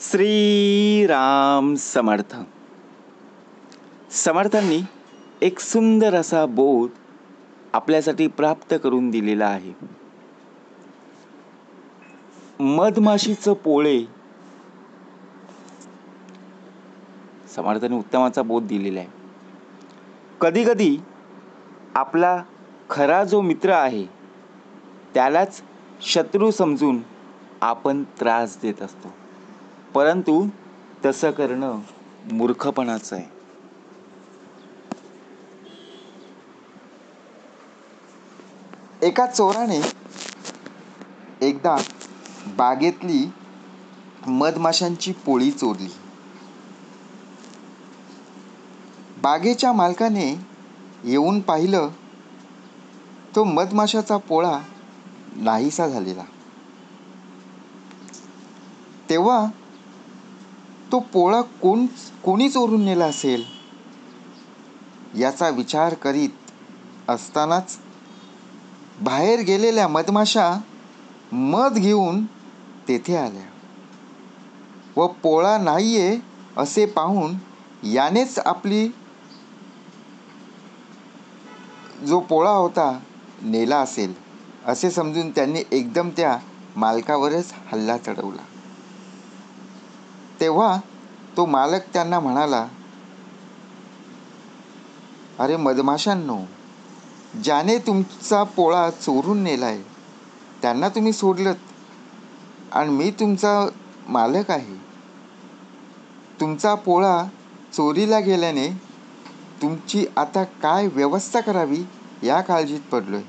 श्रीराम समर्थ. समर्थांनी एक सुंदर असा बोध आपल्यासाठी प्राप्त करून दिलेला आहे. मधमाशीचं पोळे. समर्थांनी उत्तमाचा बोध दिलेला आहे. कधी कधी आपला खरा जो मित्र आहे त्यालाच शत्रू समजून आपण त्रास देत असतो, परंतु तसं करणं मूर्खपणाचं आहे. एका चोराने एकदा बागेतली मधमाशांची पोळी चोरली. बागेच्या मालकाने येऊन पाहिलं, तो मधमाशाचा पोळा नाहीसा झालेला. तेव्हा तो पोळा कोणी चोरून नेला असेल याचा विचार करीत असतानाच बाहेर गेलेल्या मधमाशा मध घेऊन तेथे आल्या व पोळा नाहीये असे पाहून यानेच आपली जो पोळा होता नेला असेल असे समजून त्यांनी एकदम त्या मालकावरच हल्ला चढवला. तेव्हा तो मालक त्यांना म्हणाला, अरे मधमाशांनो, ज्याने तुमचा पोळा चोरून नेलाय त्यांना तुम्ही सोडलत आणि मी तुमचा मालक आहे. तुमचा पोळा चोरीला गेल्याने तुमची आता काय व्यवस्था करावी या काळजीत पडलोय,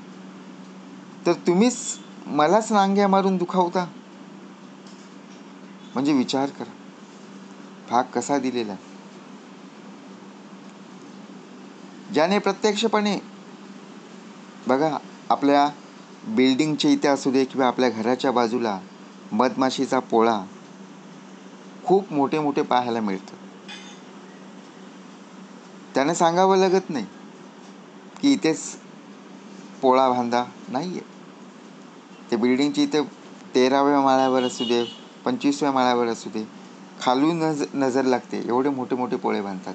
तर तुम्हीच मलाच नांग्या मारून दुखावता. म्हणजे विचार करा, भाग कसा दिलेला. ज्याने प्रत्यक्षपणे बघा, आपल्या बिल्डिंगच्या इथे असू दे किंवा आपल्या घराच्या बाजूला मधमाशीचा पोळा खूप मोठे मोठे पाहायला मिळतात. त्याने सांगावं लागत नाही की इथेच पोळा बांधा, नाहीये. ते बिल्डिंगची इथे 13व्या माळ्यावर असू दे, 25व्या माळ्यावर असू दे, खालून नजर लागते एवढे मोठे मोठे पोळे बांधतात.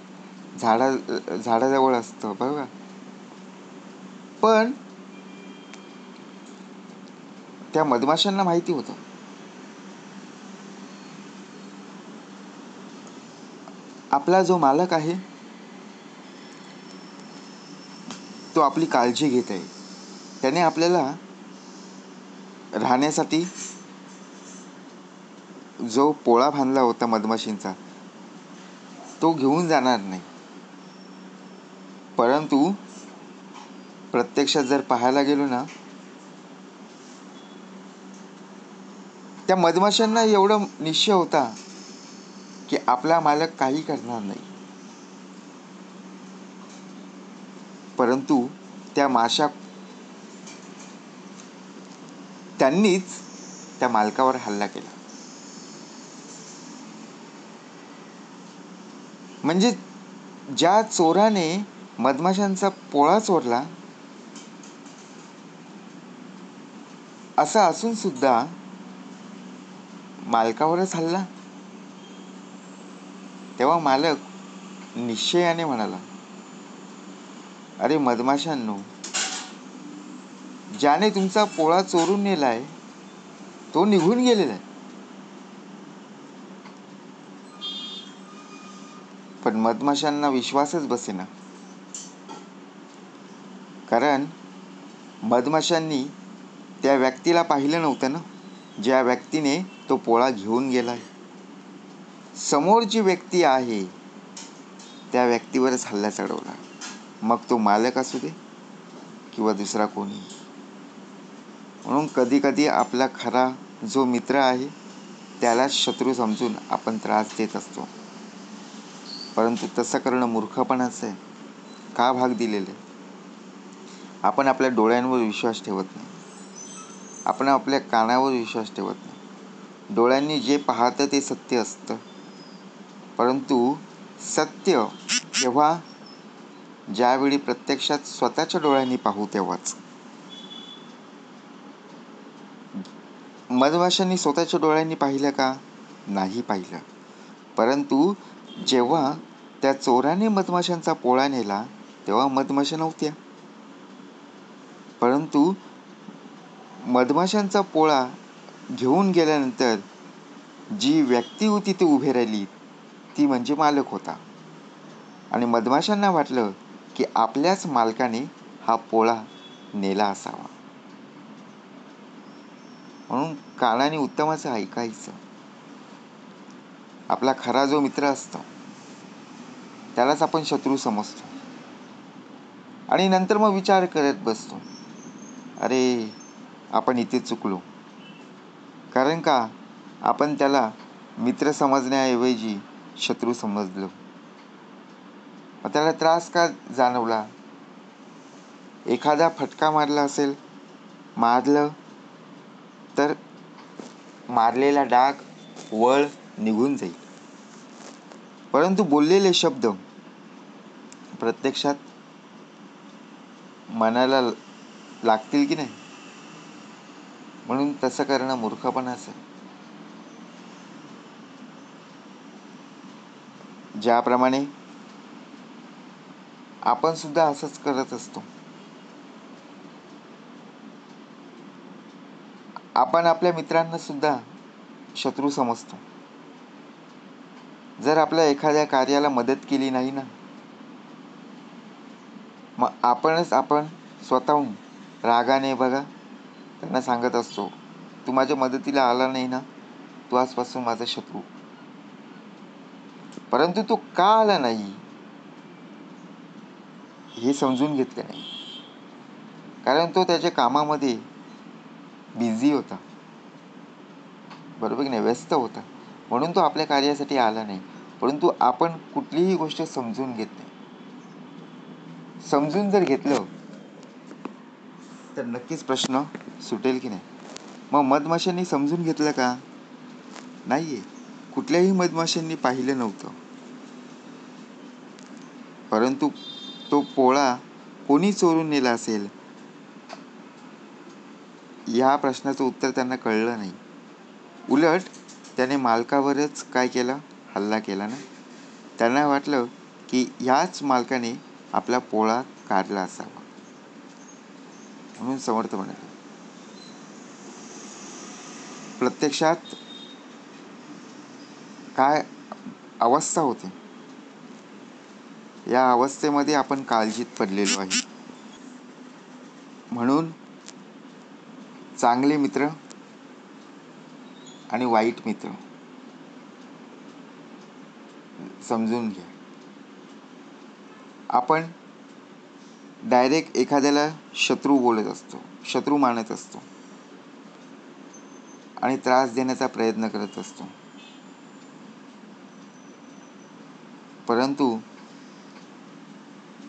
झाडाजवळ असतं बघा. पण त्या मधमाशांना माहिती होतं आपला जो मालक आहे तो आपली काळजी घेत आहे. त्याने आपल्याला राहण्यासाठी जो पोळा बांधला होता मधमाशींचा तो घेऊन जाणार नाही. परंतु प्रत्यक्षात जर पाहायला गेलो ना, त्या मधमाशांना एवढं निश्चय होता की आपला मालक काही करणार नाही. परंतु त्या माशा त्यांनीच त्या मालकावर हल्ला केला. म्हणजे ज्या चोराने मधमाशांचा पोळा चोरला असं असून सुद्धा मालकावरच हल्ला. तेव्हा मालक निश्चयाने म्हणाला, अरे मधमाशांनो, ज्याने तुमचा पोळा चोरून नेलाय तो निघून गेलेला आहे. पण मधमाशांना विश्वासच बसेना. कारण मधमाशांनी त्या व्यक्तीला पाहिलं नव्हतं ना, ज्या व्यक्तीने तो पोळा घेऊन गेलाय. समोर जी व्यक्ती आहे त्या व्यक्तीवरच हल्ला चढवला, मग तो मालक असू दे किंवा दुसरा कोणी. म्हणून कधी कधी आपला खरा जो मित्र आहे त्यालाच शत्रू समजून आपण त्रास देत असतो, परंतु तसं करणं मूर्खपणाचं आहे. का भाग दिलेले. आपण आपल्या डोळ्यांवर विश्वास ठेवत नाही, आपण आपल्या कानावर विश्वास ठेवत नाही. डोळ्यांनी जे पाहतं ते सत्य असतं, परंतु सत्य तेव्हा ज्यावेळी प्रत्यक्षात स्वतःच्या डोळ्यांनी पाहू तेव्हाच. मधमाशांनी स्वतःच्या डोळ्यांनी पाहिलं का? नाही पाहिलं. परंतु जेव्हा त्या चोराने मधमाशांचा पोळा नेला तेव्हा मधमाशा नव्हत्या. परंतु मधमाशांचा पोळा घेऊन गेल्यानंतर जी व्यक्ती होती ती उभी राहिली, ती म्हणजे मालक होता. आणि मधमाशांना वाटलं की आपल्याच मालकाने हा पोळा नेला असावा. म्हणून कानाने उत्तमाचं ऐकायचं. आपला खरा जो मित्र असतो त्यालाच आपण शत्रू समजतो. आणि नंतर मग विचार करत बसतो, अरे आपण इथे चुकलो. कारण का आपण त्याला मित्र समजण्याऐवजी शत्रू समजलो. त्याला त्रास का जाणवला? एखादा फटका मारला असेल, मारलं तर मारलेला डाग वळ निघून जाईल. परंतु बोललेले शब्द प्रत्यक्षात मनाला लागतील की नाही, म्हणून तसं करणं मूर्खपणाचं आहे. ज्याप्रमाणे आपण सुद्धा असंच करत असतो. आपण आपल्या मित्रांना सुद्धा शत्रू समजतो. जर आपल्या एखाद्या कार्याला मदत केली नाही ना, मग आपण स्वतःहून रागाने बघा त्यांना सांगत असतो, तू माझ्या मदतीला आला नाही ना, तू आजपासून माझा शत्रू. परंतु तो का आला नाही हे समजून घेतले नाही. कारण तो त्याच्या कामामध्ये बिझी होता, बरोबर की नाही, व्यस्त होता. म्हणून तो आपल्या कार्यासाठी आला नाही. परंतु आपण कुठलीही गोष्ट समजून घेत नाही. समजून जर घेतलं तर नक्कीच प्रश्न सुटेल की नाही. मग मधमाशांनी समजून घेतलं का? नाहीये. कुठल्याही मधमाशांनी पाहिलं नव्हतं. परंतु तो पोळा कोणी चोरून नेला असेल या प्रश्नाचं उत्तर त्यांना कळलं नाही. उलट त्याने मालकावरच काय केलं? हल्ला केला ना. त्यांना वाटलं की ह्याच मालकाने आपला पोळा काढला असावा. म्हणून समर्थ म्हणाले, प्रत्यक्षात काय अवस्था होते, या अवस्थेमध्ये आपण काळजीत पडलेलो आहे. म्हणून चांगले मित्र आणि वाईट मित्र समजून घ्या. आपण डायरेक्ट एखाद्याला शत्रू बोलत असतो, शत्रू मानत असतो आणि त्रास देण्याचा प्रयत्न करत असतो. परंतु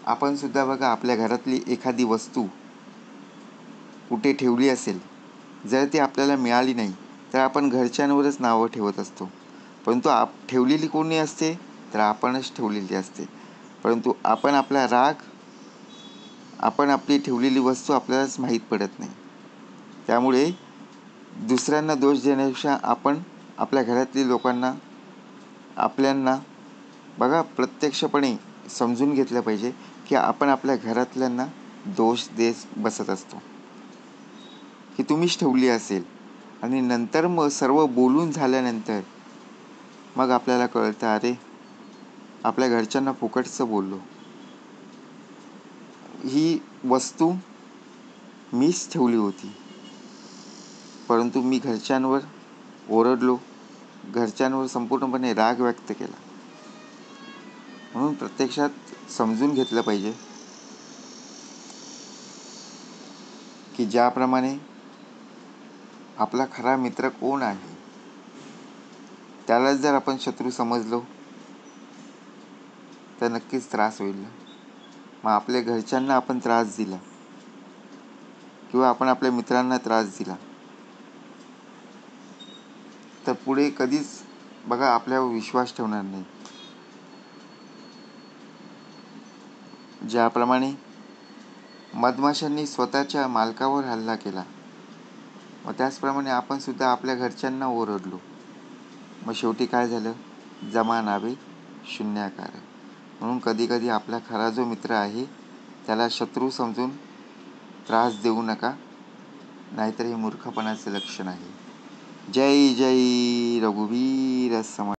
आपण सुद्धा बघा, आपल्या घरातली एखादी वस्तू कुठे ठेवली असेल, जर ती आपल्याला मिळाली नाही तर आपण घरच्यांवरच नावं ठेवत असतो. परंतु ठेवलेली कोणी असते? तर आपणच ठेवलेली असते. परंतु आपण आपला राग, आपण आपली ठेवलेली वस्तू आपल्यालाच माहीत पडत नाही. त्यामुळे दुसऱ्यांना दोष देण्यापेक्षा आपण आपल्या घरातली लोकांना, आपल्यांना बघा प्रत्यक्षपणे समजून घेतलं पाहिजे की आपण आपल्या घरातल्यांना दोष देत बसत असतो की तुम्हीच ठेवली असेल. आणि नंतर मग सर्व बोलून झाल्यानंतर मग आपल्याला कळतं, अरे आपल्या घरच्यांना फुकटचं बोललो, ही वस्तू मीच ठेवली होती. परंतु मी घरच्यांवर ओरडलो, घरच्यांवर संपूर्णपणे राग व्यक्त केला. म्हणून प्रत्यक्षात समजून घेतलं पाहिजे की ज्याप्रमाणे आपला खरा मित्र कोण आहे त्यालाच जर आपण शत्रू समजलो तर नक्कीच त्रास होईल. मग आपल्या घरच्यांना आपण त्रास दिला किंवा आपण आपल्या मित्रांना त्रास दिला तर पुढे कधीच बघा आपल्यावर विश्वास ठेवणार नाही. ज्याप्रमाणे मधमाशांनी स्वतःच्या मालकावर हल्ला केला, व त्याचप्रमाणे आपण सुद्धा आपल्या घरच्यांना ओरडलो, मग शेवटी काय झालं? जमा नावे शून्याकार. म्हणून कधीकधी आपला खरा जो मित्र आहे त्याला शत्रू समजून त्रास देऊ नका, नाहीतर हे मूर्खपणाचे लक्षण आहे. जय जय रघुवीर समर्थ.